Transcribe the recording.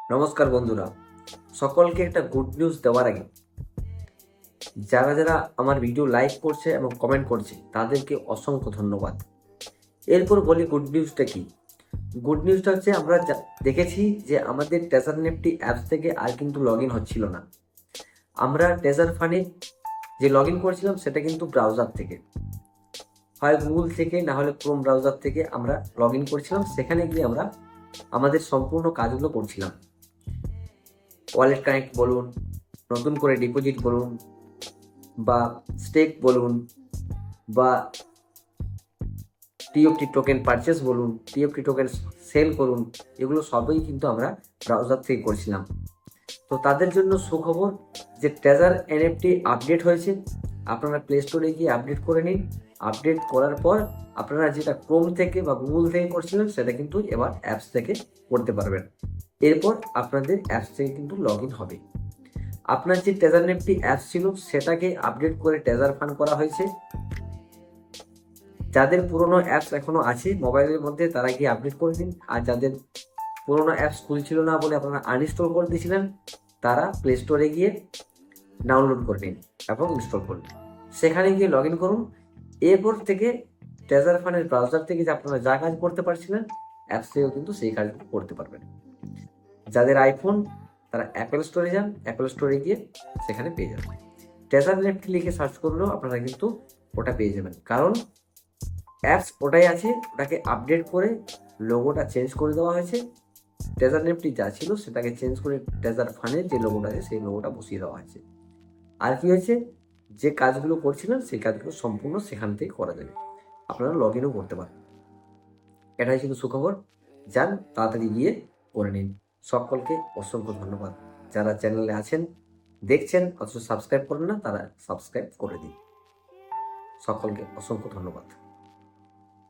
নমস্কার বন্ধুরা, সকলকে একটা গুড নিউজ দেওয়ার আগে যারা যারা আমার ভিডিও লাইক করছে এবং কমেন্ট করছে তাদেরকে অসংখ্য ধন্যবাদ। এরপর বলি গুড নিউজটা কি। গুড নিউজটা হচ্ছে আমরা দেখেছি যে আমাদের ট্রেজার নেফটি অ্যাপস থেকে আর কিন্তু লগ ইন হচ্ছিল না। আমরা ট্রেজার ফানে যে লগ ইন করেছিলাম সেটা কিন্তু ব্রাউজার থেকে, হয় গুগল থেকে না হলে ক্রোম ব্রাউজার থেকে আমরা লগ ইন করেছিলাম। সেখানে গিয়ে আমরা আমাদের সম্পূর্ণ কাজগুলো করছিলাম। ওয়ালেট কানেক্ট বলুন, নতুন করে ডিপোজিট বলুন, বা স্টেক বলুন, বা টিএফটি টোকেন পারচেস বলুন, টিএফটি টোকেন সেল করুন, এগুলো সবই কিন্তু আমরা ব্রাউজার থেকে করছিলাম। তো তাদের জন্য সুখবর যে ট্রেজার এনএফটি আপডেট হয়েছে। আপনারা প্লে স্টোরে গিয়ে আপডেট করে নিন। আপডেট করার পর আপনারা যেটা ক্রোম থেকে বা গুগল থেকে করছিলেন সেটা কিন্তু এবার অ্যাপস থেকে করতে পারবেন। এরপর আপনাদের অ্যাপস থেকে কিন্তু লগ ইন হবে। আপনার যে ট্রেজার নেফটি অ্যাপস ছিল সেটাকে আপডেট করে ট্রেজার ফান্ড করা হয়েছে। যাদের পুরনো অ্যাপস এখনো আছে মোবাইলের মধ্যে তারা গিয়ে আপডেট করে দিন। আর যাদের পুরনো অ্যাপস খুলছিল না বলে আপনারা আনইনস্টল করে দিয়েছিলেন তারা প্লে স্টোরে গিয়ে ডাউনলোড করে নিন এবং ইনস্টল করুন। সেখানে গিয়ে লগ ইন করুন। এরপর থেকে ট্রেজার ফান্ডের ব্রাউজার থেকে যে আপনারা যা কাজ করতে পারছিলেন অ্যাপস থেকেও কিন্তু সেই কাজ করতে পারবেন। যাদের আইফোন তারা অ্যাপেল স্টোরে যান, অ্যাপেল স্টোরে গিয়ে সেখানে পেয়ে যাবেন। ট্রেজার নেফটি লিখে সার্চ করলেও আপনারা কিন্তু ওটা পেয়ে যাবেন, কারণ অ্যাপস ওটাই আছে। ওটাকে আপডেট করে লোগোটা চেঞ্জ করে দেওয়া হয়েছে। ট্রেজার নেফটি যা ছিল সেটাকে চেঞ্জ করে ট্রেজার ফান্ডের যে লোগোটা আছে সেই লোগোটা বসিয়ে দেওয়া হয়েছে। আর কি হয়েছে, যে কাজগুলো করছিলেন সেই কাজগুলো সম্পূর্ণ সেখান থেকে করা যাবে, আপনারা লগ ইনও করতে পারেন। এটাই ছিল সুখবর। যান তাড়াতাড়ি গিয়ে করে নিন। সকলকে অসংখ্য ধন্যবাদ। যারা চ্যানেলে আছেন দেখছেন অথচ সাবস্ক্রাইব করেন না তারা সাবস্ক্রাইব করে দিন। সকলকে অসংখ্য ধন্যবাদ।